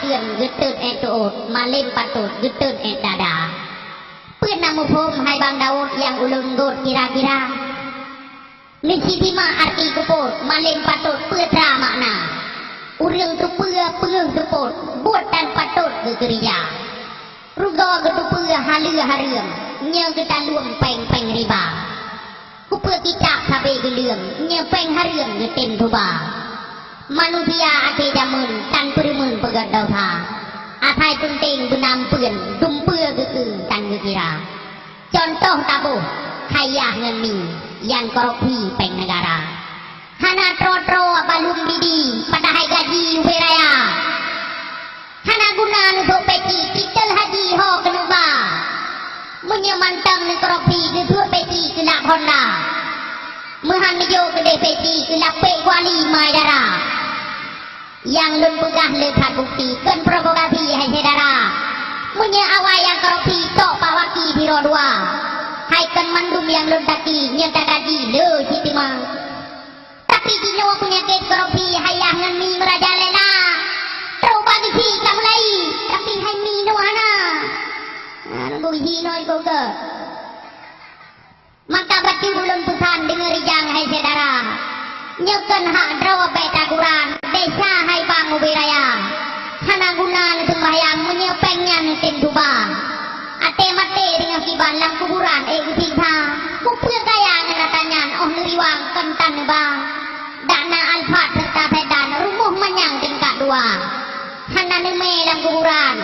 tion getut etot malim patut getut dada pun namu pom hai bang Daud yang ulun got kira-kira Nisitima arti kupur malim patut putra makna urang tu peung teput buat dan patut gegeria rugo gedu pua halu hareum nya gedan luang peng riba kupur kicap sabe geleum nya peng hareum getem tuba manusia ate jamun tan peremun pegat dauha athai penting benam puen dumpua gege tan gegera contoh tabuh kaya ngemi yang koropi peng negara hana tro balum bidi padahai gaji uberaya hana guna untuk peci kitel haji ho kenuba menyemantang koropi gedut peci kelak honda mehan mejo gede peci kelak pe kuali mai dara yang lun pegah lekat bukti kan provokasi hai sedara punya awal yang koropi tok pawaki biro dua hai kan mandum yang lun taki nyata gaji le sitima tapi dino punya kes koropi hayah ngani merajalela terus bagi si kamu lagi tapi hai mino hana nunggu hino iko ke maka batu belum pesan dengar yang hai sedara nyekan hak draw beta Quran desa hai bang ubiraya hana guna sembahyang menyepengnya tin tuba ate mate dengan kiban lam kuburan sisa kupul kaya nanatanyan oh neriwang kentan bang dana alfat serta sedan rumuh manyang tingkat dua hana neme lam kuburan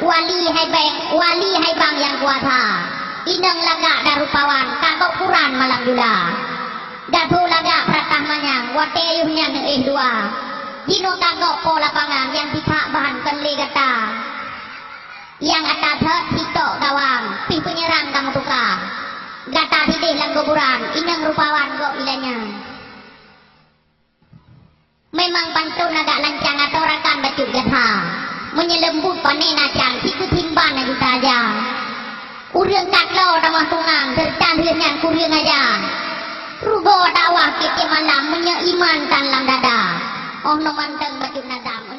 wali hai bang yang kuasa inang laga darupawan kagok Quran malang jula datu laga pratah manyang wate yuhnya dua jino kagok po lapangan yang pihak bahan kenli kata yang atas hito gawang pi penyerang kamu tuka gata hidih lang kuburan inang rupawan kok ilanya memang pantun agak lancang atau rakan bacuk gata menyelembut panena jang siku timban aja saja urang kaklo damah tungang sercan dengan kurang aja rugo dakwah kita malam menyeiman tan lam dada oh no manteng bacuk nadam